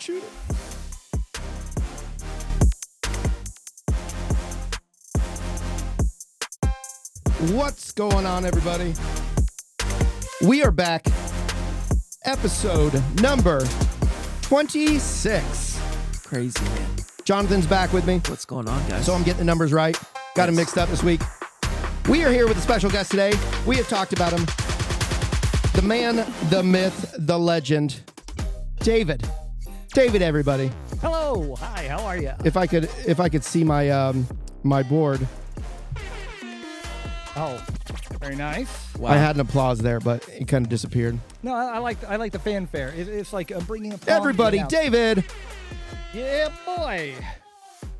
Shoot it. What's going on, everybody? We are back. Episode number 26. Crazy, man. Jonathan's back with me. What's going on, guys? So I'm getting the numbers right. Got them mixed up this week. We are here with a special guest today. We have talked about him. The man, the myth, the legend, David. David, everybody. Hello. Hi. How are you? If I could see my my board. Oh, very nice. Wow. I had an applause there, but it kind of disappeared. No, I like the fanfare. It's like bringing up Everybody, David. Yeah, boy.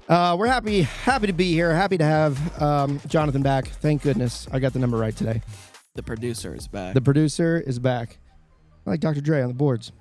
We're happy to be here. Happy to have Jonathan back. Thank goodness I got the number right today. The producer is back. The producer is back. I like Dr. Dre on the boards.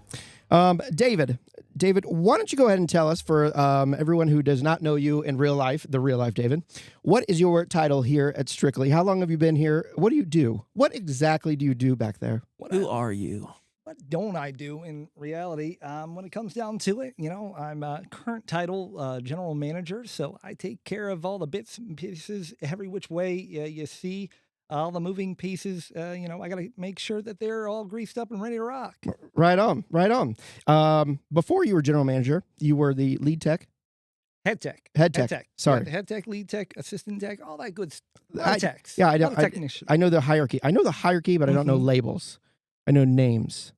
David, why don't you go ahead and tell us, for everyone who does not know you in real life, the real life David, what is your title here at Strictly? How long have you been here? What do you do? What exactly do you do back there? Who are you? What don't I do in reality? When it comes down to it, I'm current title general manager, so I take care of all the bits and pieces, every which way you see. All the moving pieces, I got to make sure that they're all greased up and ready to rock. Right on. Before you were general manager, you were the lead tech? Head tech. Sorry. Yeah, head tech, lead tech, assistant tech, all that good stuff. Techs. Yeah, I know the hierarchy. I know the hierarchy, but I don't know labels. I know names,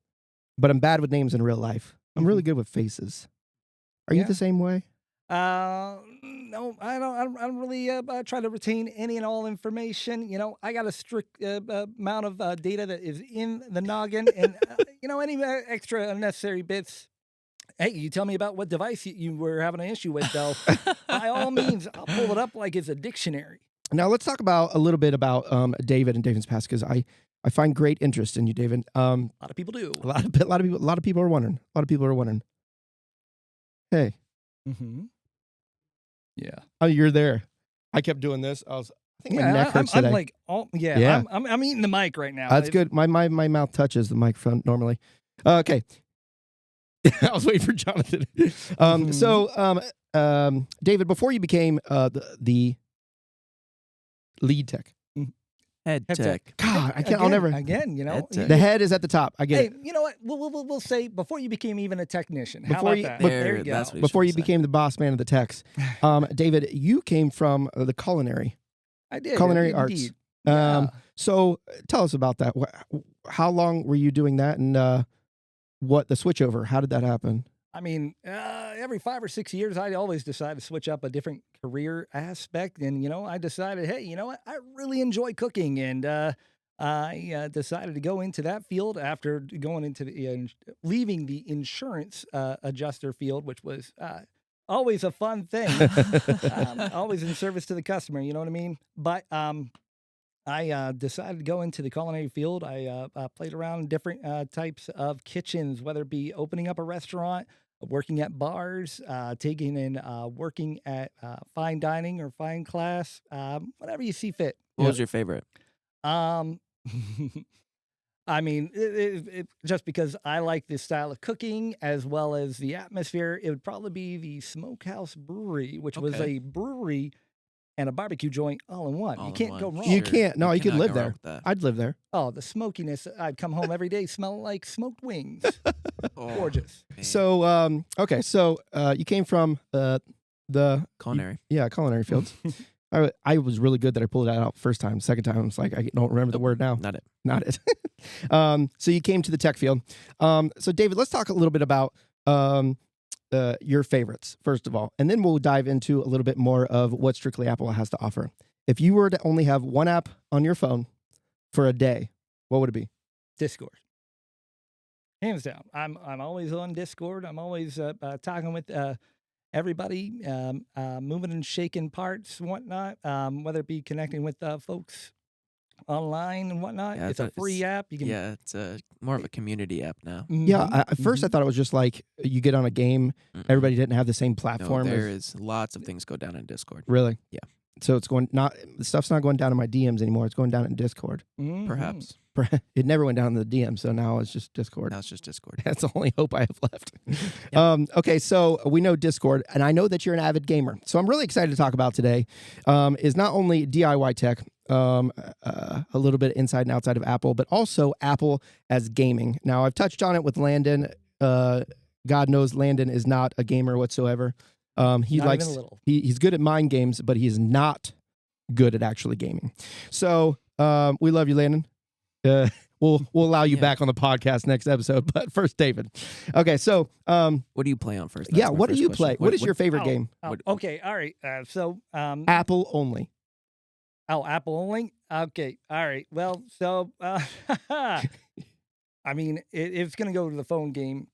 but I'm bad with names in real life. I'm really good with faces. Are you the same way? No, I don't really try to retain any and all information. I got a strict amount of data that is in the noggin, and any extra unnecessary bits. Hey, you tell me about what device you were having an issue with, though. By all means, I'll pull it up like it's a dictionary. Now let's talk about a little bit about David and David's past, because I find great interest in you, David. A lot of people do. A lot of people are wondering. Hey. Mm-hmm. Yeah. Oh, you're there. I kept doing this. I think my neck hurts today. I'm like, yeah. I'm eating the mic right now. That's good. My mouth touches the microphone normally. Okay. I was waiting for Jonathan. So, David, before you became the lead tech, Head tech. God, I'll never. Again, The head is at the top. I get it. You know what? We'll say before you became even a technician. How Before about you- that? but- There you go. Before you became the boss man of the techs, David, you came from the culinary I did. culinary arts. Indeed. Yeah. So tell us about that. How long were you doing that, and what the switchover? How did that happen? I mean, every 5 or 6 years, I always decide to switch up a different career aspect. And, I decided, hey, you know what? I really enjoy cooking. And I decided to go into that field after going into leaving the insurance adjuster field, which was always a fun thing. Always in service to the customer, you know what I mean? But I decided to go into the culinary field. I played around in different types of kitchens, whether it be opening up a restaurant, working at bars, taking in working at fine dining or fine class, whatever you see fit. What was your favorite? I mean, just because I like this style of cooking as well as the atmosphere, it would probably be the Smokehouse Brewery, which was a brewery and a barbecue joint all in one. You can't go wrong. You can't. No, you could live there. That. I'd live there. Oh, the smokiness. I'd come home every day smelling like smoked wings. Gorgeous. Man. So, okay. So, you came from the Culinary. Culinary fields. I was really good that I pulled it out first time. Second time, I was like, I don't remember the word now. Not it. So you came to the tech field. So David, let's talk a little bit about your favorites, first of all, and then we'll dive into a little bit more of what Strictly Apple has to offer. If you were to only have one app on your phone for a day, what would it be? Discord. Hands down. I'm always on Discord. I'm always talking with everybody, moving and shaking parts and whatnot, whether it be connecting with folks online and whatnot. Yeah, it's a free app. You can, it's more of a community app now. Yeah, at first I thought it was just like you get on a game, everybody didn't have the same platform. No, there is lots of things go down in Discord. Really? Yeah. So it's going not the stuff's not going down in my DMs anymore. It's going down in Discord. Mhm. Perhaps. It never went down in the DM, so now it's just Discord. Now it's just Discord. That's the only hope I have left. Yep. Okay, so we know Discord, and I know that you're an avid gamer. So I'm really excited to talk about today is not only DIY tech, a little bit inside and outside of Apple, but also Apple as gaming. Now, I've touched on it with Landon. God knows Landon is not a gamer whatsoever. He Not likes even a little. he's good at mind games, but he's not good at actually gaming. So we love you, Landon. We'll allow you Yeah. back on the podcast next episode. But first, David. Okay, so What do you play on first? That's yeah, my what do first you question. play? What is your favorite Oh, game? oh, What- okay, all right. Apple only. Apple only. Okay, all right. Well, so I mean, if it's gonna go to the phone game,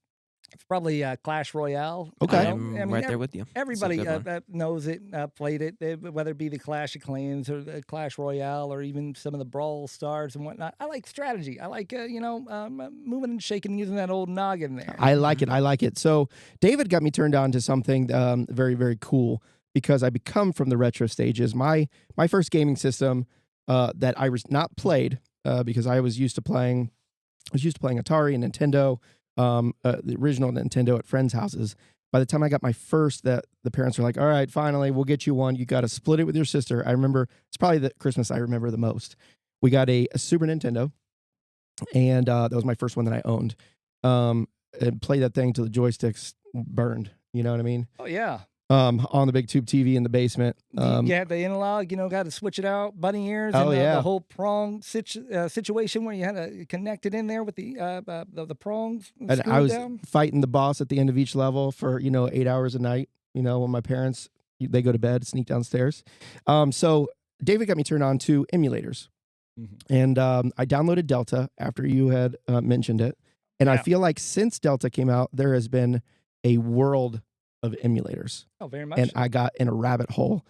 it's probably Clash Royale. Okay. I'm right there with you. It's a Everybody good one. knows it, played it, whether it be the Clash of Clans or the Clash Royale or even some of the Brawl Stars and whatnot. I like strategy. I like, moving and shaking using that old noggin there. I like it. I like it. So David got me turned on to something very, very cool because I become from the retro stages. My first gaming system that I was not played because I was used to playing Atari and Nintendo, the original Nintendo at friends' houses. By the time I got my first, that the parents were like, "All right, finally, we'll get you one. You got to split it with your sister." I remember it's probably the Christmas I remember the most. We got a Super Nintendo, and that was my first one that I owned. And played that thing till the joysticks burned. You know what I mean? Oh yeah. On the big tube TV in the basement. You had the analog, got to switch it out, bunny ears, Oh, and yeah. the whole prong situation where you had to connect it in there with the prongs. And screw I it was down. fighting the boss at the end of each level for 8 hours a night. When my parents they go to bed, sneak downstairs. So David got me turned on to emulators, Mhm. and I downloaded Delta after you had mentioned it, and I Yeah. feel like since Delta came out, there has been a world of emulators, Oh, very much. and So. I got in a rabbit hole.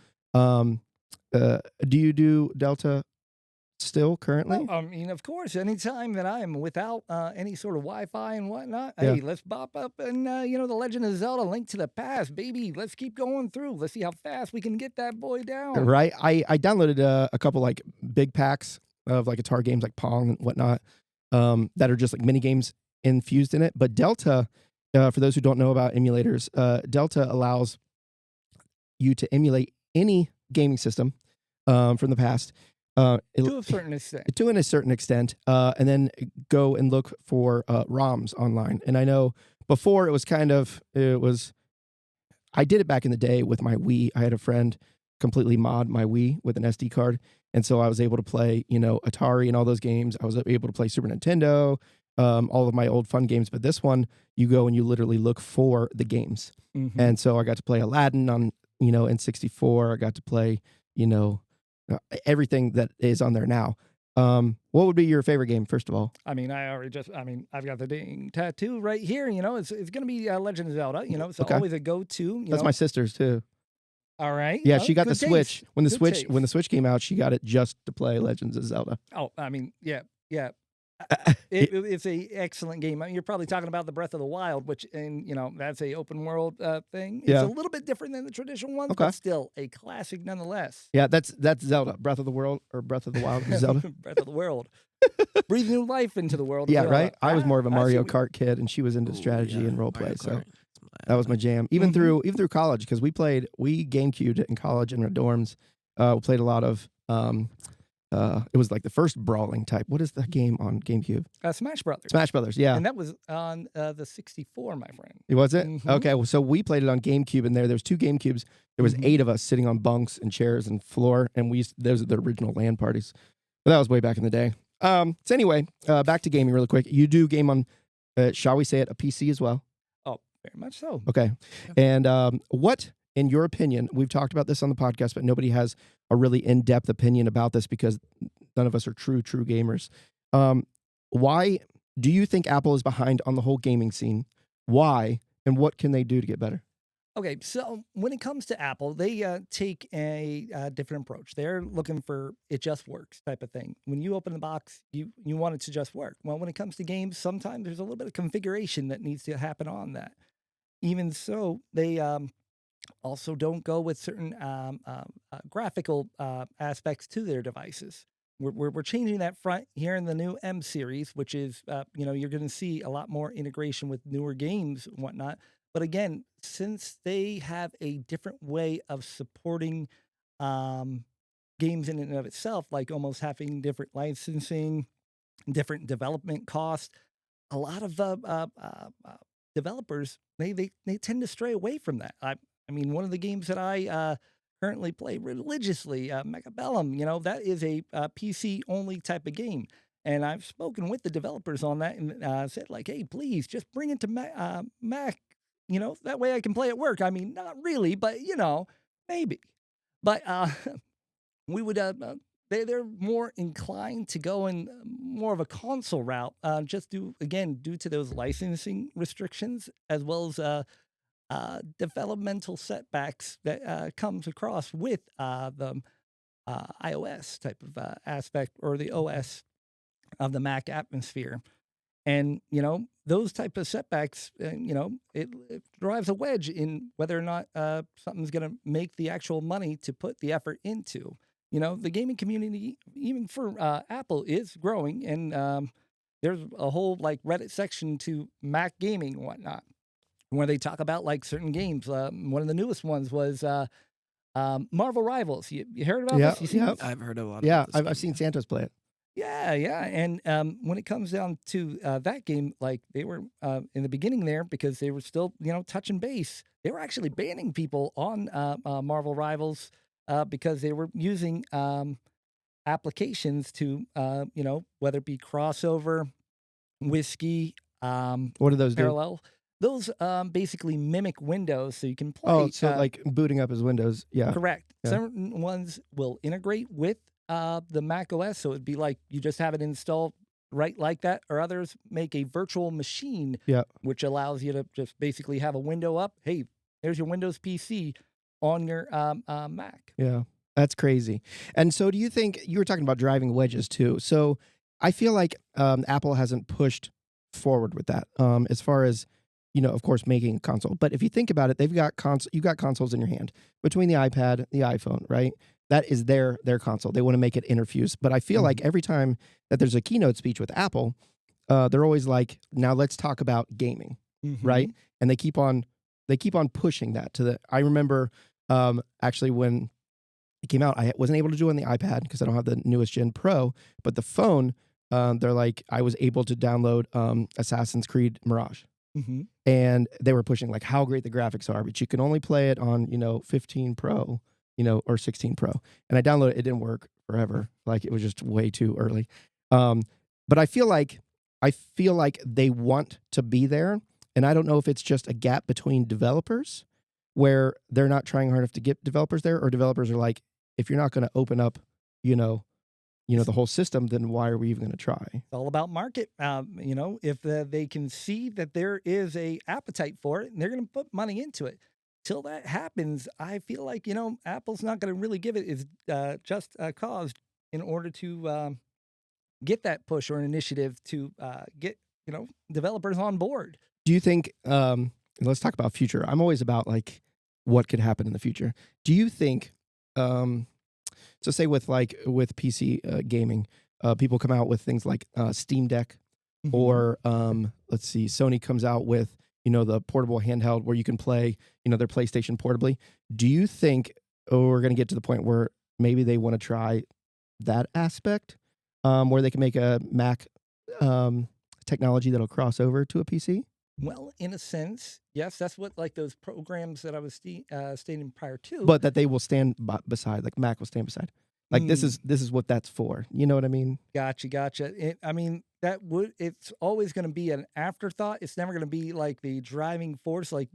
Do you do Delta still currently? I mean, of course, anytime that I am without any sort of Wi-Fi and whatnot, Yeah. hey, let's bop up and, The Legend of Zelda Link to the Past, baby. Let's keep going through. Let's see how fast we can get that boy down. Right. I downloaded a couple like big packs of like Atari games like Pong and whatnot that are just like mini games infused in it. But Delta, for those who don't know about emulators, Delta allows you to emulate any gaming system from the past. To a certain extent. To a certain extent, and then go and look for ROMs online. And I know before I did it back in the day with my Wii. I had a friend completely mod my Wii with an SD card, and so I was able to play, Atari and all those games. I was able to play Super Nintendo, all of my old fun games. But this one, you go and you literally look for the games, Mhm. and so I got to play Aladdin on, N64. I got to play, everything that is on there now. What would be your favorite game, first of all? I mean, I've got the dang tattoo right here. It's going to be Legend of Zelda. It's Okay. always a go-to. That's my sister's too. All right. Yeah, Oh, she got the good Switch. taste. When the Good Switch taste. when the Switch came out, she got it just to play Legends of Zelda. Oh, I mean, yeah. It's a excellent game. I mean, you're probably talking about the Breath of the Wild, which, that's a open world thing. It's Yeah. a little bit different than the traditional ones, Okay. but still a classic nonetheless. Yeah, that's Zelda, Breath of the World or Breath of the Wild, Zelda. Breath of the World. Breathe new life into the world. of Yeah, Zelda. right. I was more of a I see Mario what- Kart kid, and she was into Ooh, strategy yeah, and role play. Mario So Kart. that was my jam. Even Mhm. through college, because we GameCubed it in college in our dorms. We played a lot of. It was like the first brawling type. What is the game on GameCube? Smash Brothers. Smash Brothers. Yeah. And that was on the 64, my friend. Was it? Mhm. Okay, well, so we played it on GameCube, and there was 2 GameCubes. There was Mhm. 8 of us sitting on bunks and chairs and floor, and those are the original LAN parties. But that was way back in the day. So anyway, back to gaming really quick. You do game on, shall we say it, a PC as well? Oh, very much so. Okay. And what, in your opinion, we've talked about this on the podcast, but nobody has a really in-depth opinion about this because none of us are true gamers. Why do you think Apple is behind on the whole gaming scene? Why? And what can they do to get better? Okay, so when it comes to Apple, they take a different approach. They're looking for it just works type of thing. When you open the box, you want it to just work. Well, when it comes to games, sometimes there's a little bit of configuration that needs to happen on that. Even so, they also don't go with certain graphical aspects to their devices. We're changing that front here in the new M series, which is, you're going to see a lot more integration with newer games and whatnot. But again, since they have a different way of supporting games in and of itself, like almost having different licensing, different development costs, a lot of developers they tend to stray away from that. I mean, one of the games that I currently play religiously, Mechabellum, that is a PC only type of game. And I've spoken with the developers on that and said, like, hey, please just bring it to Mac, that way I can play at work. I mean, not really, but, maybe. But we would, they're more inclined to go in more of a console route, just due to those licensing restrictions, as well as developmental setbacks that comes across with the iOS type of aspect, or the OS of the Mac atmosphere. And, those type of setbacks, it drives a wedge in whether or not something's going to make the actual money to put the effort into. The gaming community, even for Apple, is growing. And there's a whole like Reddit section to Mac gaming and whatnot, where they talk about like certain games. One of the newest ones was Marvel Rivals. You heard about this? You seen this? I've heard a lot. Yeah, about this I've seen Santos play it. Yeah, yeah. And when it comes down to that game, like they were in the beginning there, because they were still, touching base, they were actually banning people on Marvel Rivals because they were using applications to, whether it be crossover, whiskey, What do those do? parallel. Those basically mimic Windows, so you can play. Oh, so like booting up his Windows. Yeah. Correct. Yeah. Certain ones will integrate with the Mac OS, so it'd be like you just have it installed right like that, or others make a virtual machine, Yeah. which allows you to just basically have a window up. Hey, there's your Windows PC on your Mac. Yeah. That's crazy. And so do you think, you were talking about driving wedges too. So I feel like Apple hasn't pushed forward with that as far as, of course, making a console. But if you think about it, they've got you got consoles in your hand between the iPad, the iPhone, right? That is their console. They want to make it interfuse. But I feel like every time that there's a keynote speech with Apple, they're always like, now let's talk about gaming, right? And they keep on pushing that to the. I remember actually when it came out, I wasn't able to do it on the iPad because I don't have the newest Gen Pro, but the phone, they're like, I was able to download Assassin's Creed Mirage. And they were pushing like how great the graphics are, but you can only play it on, 15 Pro, or 16 Pro. And I downloaded it, it didn't work forever. Like it was just way too early. But I feel like they want to be there. And I don't know if it's just a gap between developers where they're not trying hard enough to get developers there, or developers are like, if you're not going to open up, the whole system, then why are we even going to try? It's all about market. If they can see that there is a appetite for it, and they're going to put money into it. Till that happens, I feel like, Apple's not going to really give it its just cause in order to get that push or an initiative to get, developers on board. Do you think, let's talk about future. I'm always about like what could happen in the future. Do you think, so say with PC gaming, people come out with things like Steam Deck, or let's see, Sony comes out with, the portable handheld where you can play, their PlayStation portably. Do you think we're going to get to the point where maybe they want to try that aspect, where they can make a Mac technology that'll cross over to a PC? Well, in a sense, yes, that's what like those programs that I was stating prior to. But that they will stand beside, like Mac will stand beside. Like this is what that's for. You know what I mean? Gotcha. It's always going to be an afterthought. It's never going to be like the driving force. Like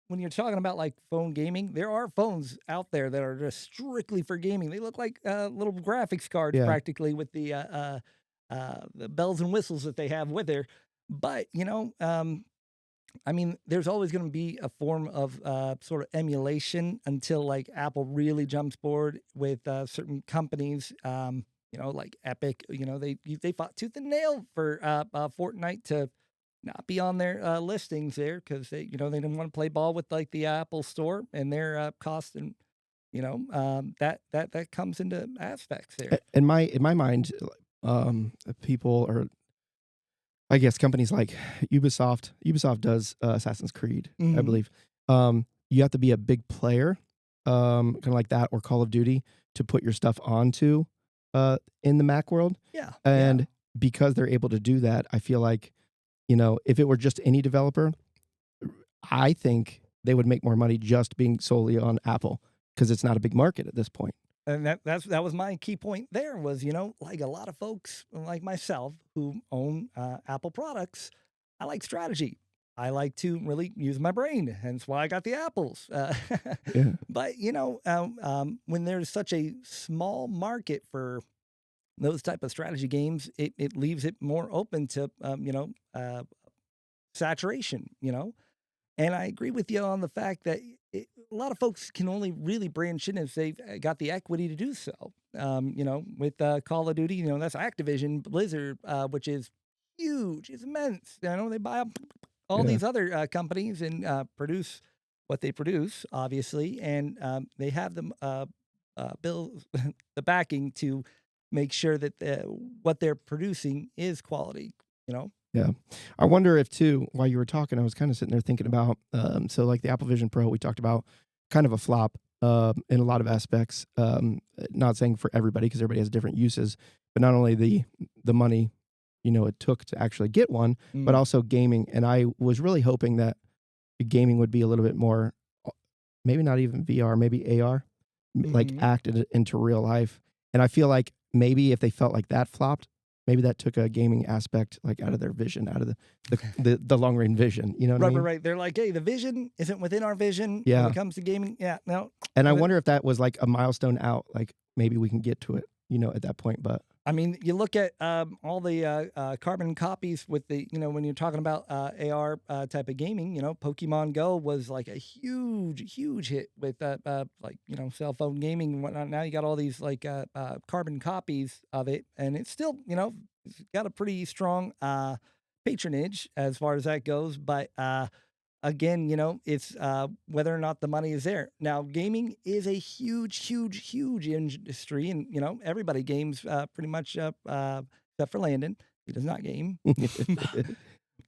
when you're talking about like phone gaming, there are phones out there that are just strictly for gaming. They look like little graphics cards practically, with the bells and whistles that they have with there. But there's always going to be a form of sort of emulation until like Apple really jumps board with certain companies, like Epic. They fought tooth and nail for Fortnite to not be on their listings there because they didn't want to play ball with like the Apple Store and their cost, and that comes into aspects there. In my mind, people are, I guess, companies like Ubisoft. Ubisoft does Assassin's Creed, I believe. You have to be a big player, kind of like that, or Call of Duty, to put your stuff onto in the Mac world. Yeah. And because they're able to do that, I feel like, if it were just any developer, I think they would make more money just being solely on Apple because it's not a big market at this point. And that was my key point there was, like a lot of folks like myself who own Apple products, I like strategy. I like to really use my brain, hence why I got the apples. Yeah. But, when there's such a small market for those type of strategy games, it leaves it more open to, saturation, And I agree with you on the fact that a lot of folks can only really branch in if they've got the equity to do so. With Call of Duty, that's Activision, Blizzard, which is huge, it's immense. They buy up all these other companies and produce what they produce, obviously, and they have them build the backing to make sure that what they're producing is quality. Yeah. I wonder if, too, while you were talking, I was kind of sitting there thinking about, so like the Apple Vision Pro, we talked about kind of a flop in a lot of aspects. Not saying for everybody, because everybody has different uses, but not only the money, it took to actually get one, but also gaming. And I was really hoping that gaming would be a little bit more, maybe not even VR, maybe AR, like acted into real life. And I feel like maybe if they felt like that flopped, maybe that took a gaming aspect like out of their vision, out of the long range vision. You know what I mean? Right. They're like, hey, the vision isn't within our vision when it comes to gaming. Yeah, no. And I wonder if that was like a milestone out. Like maybe we can get to it, at that point. But I mean, you look at all the carbon copies with the, when you're talking about AR type of gaming, Pokemon Go was like a huge hit with cell phone gaming and whatnot. Now you got all these like carbon copies of it, and it's still, it's got a pretty strong patronage as far as that goes. But again, it's whether or not the money is there. Now, gaming is a huge industry, and everybody games pretty much, except for Landon. He does not game.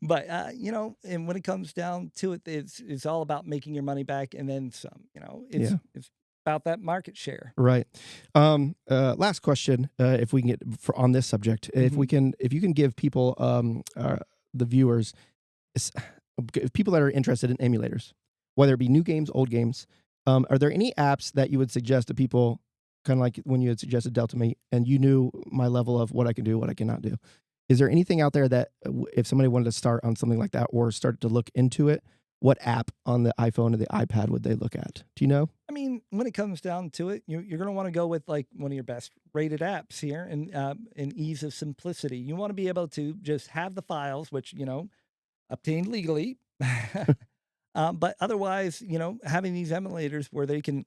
But and when it comes down to it, it's all about making your money back and then some. It's about that market share. Right. Last question, if we can get on this subject, if you can give people, the viewers, people that are interested in emulators, whether it be new games, old games, are there any apps that you would suggest to people, kind of like when you had suggested Delta Me, and you knew my level of what I can do, what I cannot do? Is there anything out there that if somebody wanted to start on something like that or start to look into it, what app on the iPhone or the iPad would they look at? Do you know? I mean, when it comes down to it, you're going to want to go with like one of your best rated apps here, and ease of simplicity. You want to be able to just have the files, which, obtained legally. But otherwise, having these emulators where they can,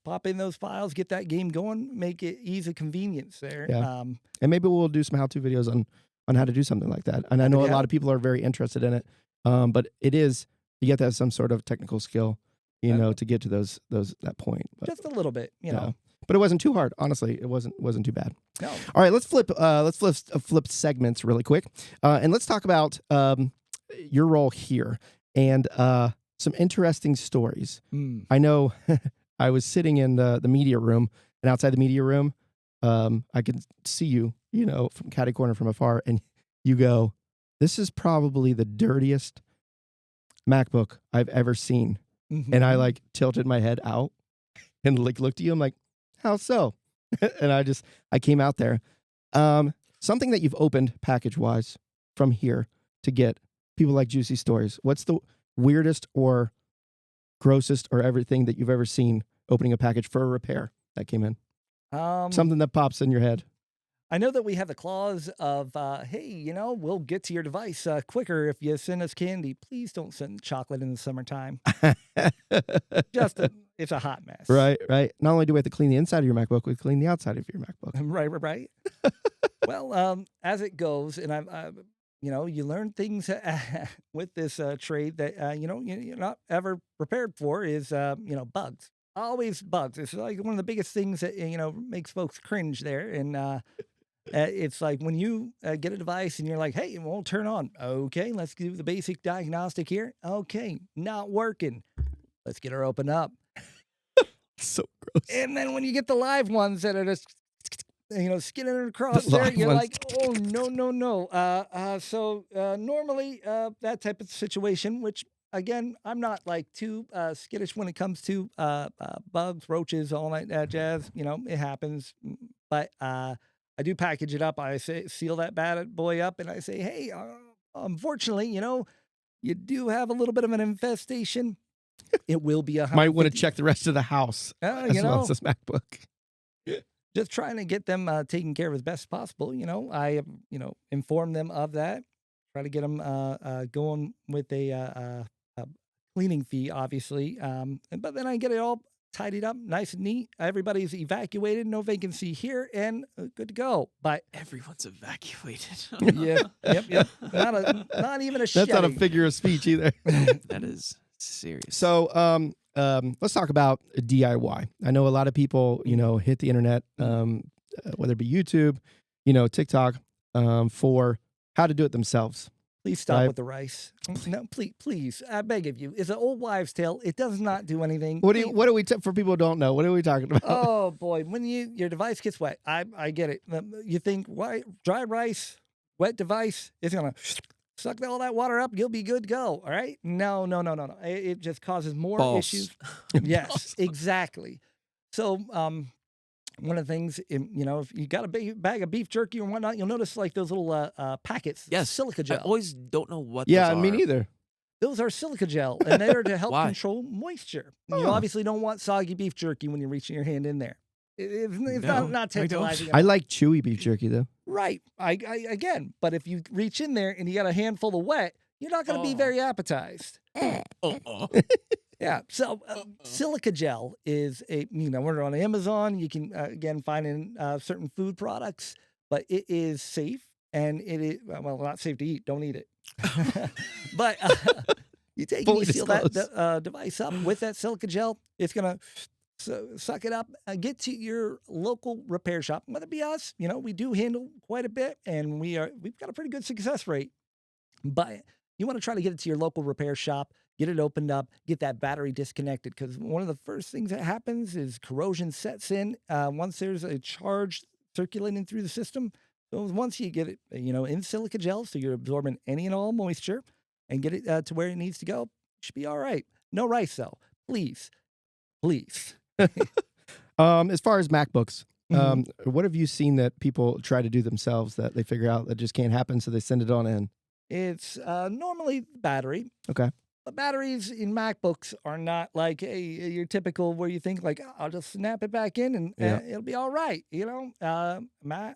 pop in those files, get that game going, make it ease of convenience there. Yeah. And maybe we'll do some how-to videos on how to do something like that. And I know a lot of people are very interested in it. But you have to have some sort of technical skill, to get to that point. But, just a little bit, But it wasn't too hard, honestly. It wasn't too bad. No. All right, let's flip segments really quick, and let's talk about your role here and some interesting stories. I know I was sitting in the media room, and outside the media room, I could see you, from catty corner from afar, and you go, "This is probably the dirtiest MacBook I've ever seen." And I like tilted my head out and like looked at you. I'm like, "How so?" And I came out there. Something that you've opened package wise from here to get people like Juicy Stories. What's the weirdest or grossest or everything that you've ever seen opening a package for a repair that came in? Something that pops in your head. I know that we have the clause of, hey, we'll get to your device quicker if you send us candy. Please don't send chocolate in the summertime. It's a hot mess. Right. Not only do we have to clean the inside of your MacBook, we clean the outside of your MacBook. Right. Well, as it goes, and you learn things with this trade that you're not ever prepared for is bugs. Always bugs. It's like one of the biggest things that makes folks cringe there. And it's like when you get a device and you're like, hey, it won't turn on. Okay, let's do the basic diagnostic here. Okay, not working. Let's get her opened up. So gross. And then when you get the live ones that are just skinning it across The there, live you're ones. like, oh, no. So normally that type of situation, which again, I'm not like too skittish when it comes to bugs, roaches, all that jazz. It happens. But I do package it up. I say, seal that bad boy up, and I say, hey, unfortunately, you do have a little bit of an infestation. It will be Might want to check the rest of the house as well as this MacBook. Just trying to get them taken care of as best as possible. I inform them of that. Try to get them going with a cleaning fee, obviously. But then I get it all tidied up, nice and neat. Everybody's evacuated, no vacancy here, and good to go. But everyone's evacuated. Yep. Not even a. That's not a figure of speech either. That is serious. So, let's talk about DIY. I know a lot of people, hit the internet, whether it be YouTube, TikTok, for how to do it themselves. Please stop with the rice. No, please, I beg of you. It's an old wives' tale. It does not do anything. What are we for people who don't know? What are we talking about? Oh boy, when your device gets wet, I get it. You think dry rice, wet device is gonna suck all that water up, you'll be good to go. All right? No. It just causes more issues. Yes, exactly. So, one of the things, if you got a bag of beef jerky or whatnot, you'll notice like those little packets. Yes, silica gel. I always don't know what. Yeah, those me are. neither. Those are silica gel, and they're to help control moisture. You obviously don't want soggy beef jerky when you're reaching your hand in there. It's not tantalizing. I like chewy beef jerky though. Right. I again, but if you reach in there and you got a handful of wet, you're not going to be very appetized. Yeah. So silica gel is we're on Amazon. You can again find in certain food products, but it is safe and it is not safe to eat. Don't eat it. But you take and you seal that device up with that silica gel. It's gonna suck it up. Get to your local repair shop. Whether it be us, we do handle quite a bit, and we've got a pretty good success rate. But you want to try to get it to your local repair shop. Get it opened up, get that battery disconnected, because one of the first things that happens is corrosion sets in once there's a charge circulating through the system. So once you get it, in silica gel, so you're absorbing any and all moisture, and get it to where it needs to go, it should be all right. No rice, though. Please. As far as MacBooks, what have you seen that people try to do themselves that they figure out that just can't happen, so they send it on in? It's normally battery. Okay. But batteries in MacBooks are not like your typical where you think like, I'll just snap it back in and it'll be all right.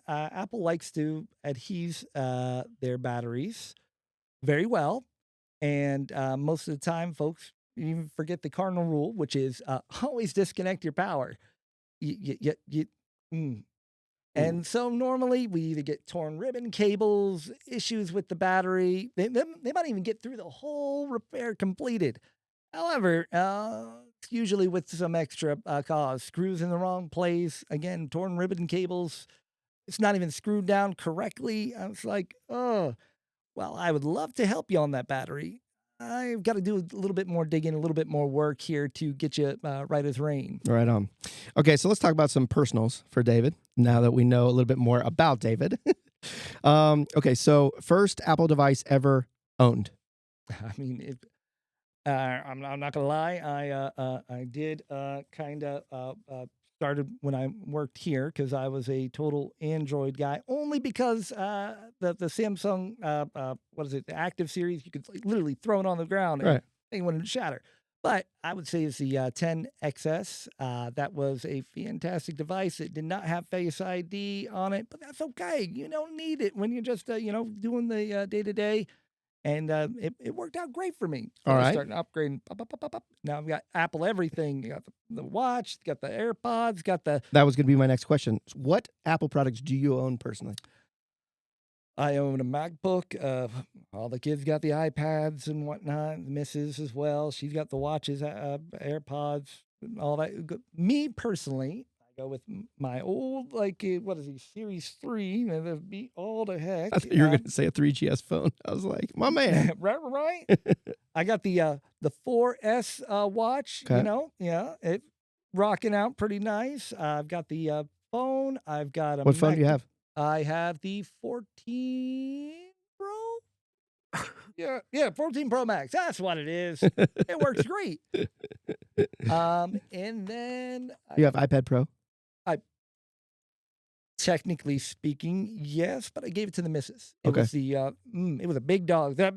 Apple likes to adhese their batteries very well. And most of the time, folks, you even forget the cardinal rule, which is always disconnect your power. And so normally we either get torn ribbon cables, issues with the battery. They might even get through the whole repair completed. However, it's usually with some extra cause. Screws in the wrong place. Again, torn ribbon cables. It's not even screwed down correctly. I was like, oh, well, I would love to help you on that battery. I've got to do a little bit more digging, a little bit more work here to get you right as rain. Right on. Okay, so let's talk about some personals for David, now that we know a little bit more about David. Okay, so first Apple device ever owned. I mean, I'm not going to lie. I did kind of started when I worked here because I was a total Android guy, only because the Samsung, the Active series, you could literally throw it on the ground and it wouldn't shatter. But I would say it's the 10XS. That was a fantastic device. It did not have Face ID on it, but that's okay. You don't need it when you're just, doing the day-to-day. And it worked out great for me. So all right. Starting upgrading. Now I've got Apple everything. You got the watch, got the AirPods, got the... That was going to be my next question. What Apple products do you own personally? I own a MacBook. All the kids got the iPads and whatnot. Mrs. as well. She's got the watches, AirPods, all that. Me personally, I go with my old, what is he, Series 3. The beat all the heck. I thought you were going to say a 3GS phone. I was like, my man. right. I got the 4S watch. Okay. It rocking out pretty nice. I've got the phone. I've got a. What phone do you have? I have the 14 Pro. yeah, 14 Pro Max. That's what it is. It works great. And then You have iPad Pro? technically speaking, yes, but I gave it to the missus. It Okay. was it was a big dog. Yeah.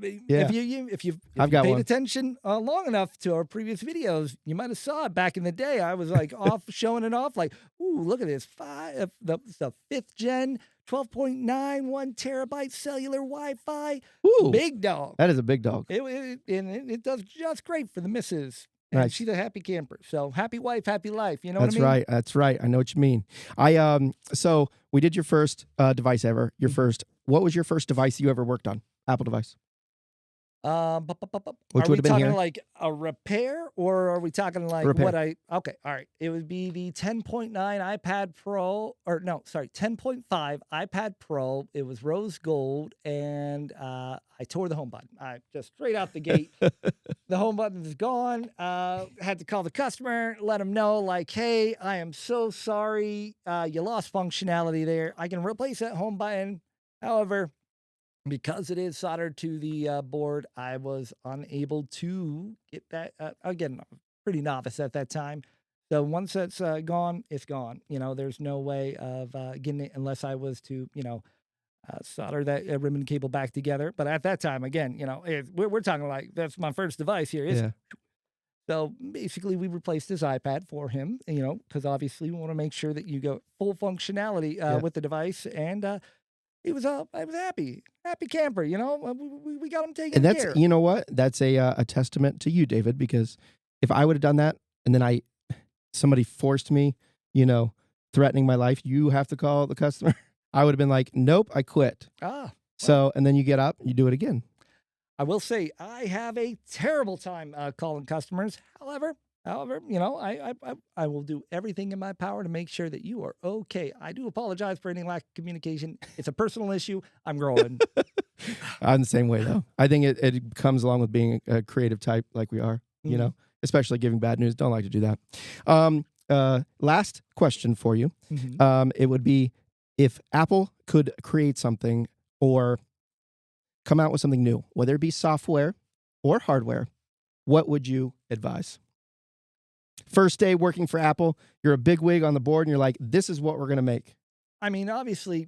If you I've got paid one. attention long enough to our previous videos, you might have saw it back in the day. I was like off showing it off, like, ooh, look at this the 5th gen, 12.9, 1 terabyte cellular Wi-Fi, Ooh, big dog. that is a big dog. It does just great for the missus. And Nice. she's a happy camper. So happy wife, happy life. You know That's what I mean? right. That's right. I know what you mean. So we did your first device ever. Your first. What was your first device you ever worked on? Apple device. Which Which are would we have been talking here? like a repair, or are we talking like Repair. okay, all right. It would be the 10.9 iPad Pro, or no, sorry, 10.5 iPad Pro. It was rose gold, and I tore the home button. I just straight out the gate, the home button is gone. Had to call the customer, let them know, like, hey, I am so sorry. You lost functionality there. I can replace that home button. However, because it is soldered to the board, I was unable to get that. Again, I'm pretty novice at that time. So once that's gone, it's gone. There's no way of getting it unless I was to, solder that ribbon cable back together. But at that time, again, we're talking like that's my first device here. Yeah. So basically, we replaced his iPad for him, because obviously we want to make sure that you go full functionality with the device. And I was happy camper. We got him taken And that's care. you know what? That's a testament to you, David. Because if I would have done that, and then somebody forced me, threatening my life, you have to call the customer. I would have been like, nope, I quit. So, and then you get up, you do it again. I will say I have a terrible time calling customers. However, I will do everything in my power to make sure that you are okay. I do apologize for any lack of communication. It's a personal issue. I'm growing. I'm the same way though. I think it comes along with being a creative type like we are, especially giving bad news. Don't like to do that. Last question for you. Mhm. It would be if Apple could create something or come out with something new, whether it be software or hardware, what would you advise? First day working for Apple, you're a big wig on the board and you're like, this is what we're going to make. I mean, obviously,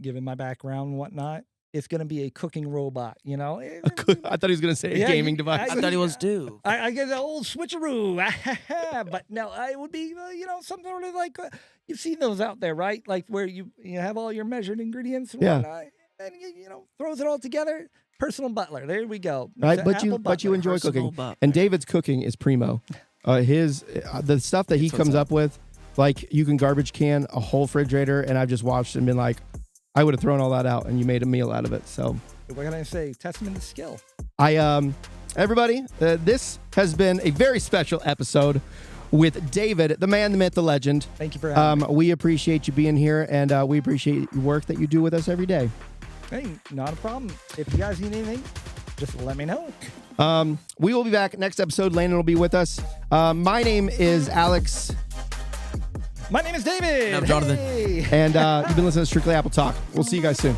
given my background and whatnot, it's going to be a cooking robot, I thought he was going to say a Yeah, gaming you- device. I thought he was too. I get the old switcheroo, but no, it would be, something sort of like, you've seen those out there, right? Like where you have all your measured ingredients and Yeah. whatnot, and throws it all together. Personal butler, there we go. Right, It's but an you Apple but you butler. enjoy Personal cooking, butler. and David's cooking is primo. The stuff that he That's what's comes up. up with, like you can garbage can a whole refrigerator, and I've just watched and been like, I would have thrown all that out, and you made a meal out of it. So What can I say? Testament to skill. everybody, this has been a very special episode with David, the man, the myth, the legend. Thank you for having me. We appreciate you being here, and we appreciate your work that you do with us every day. Hey, not a problem. If you guys need anything, just let me know. We will be back next episode. Landon will be with us. My name is Alex, My name is David. I'm Jonathan. Hey. and you've been listening to Strictly Apple Talk. We'll see you guys soon.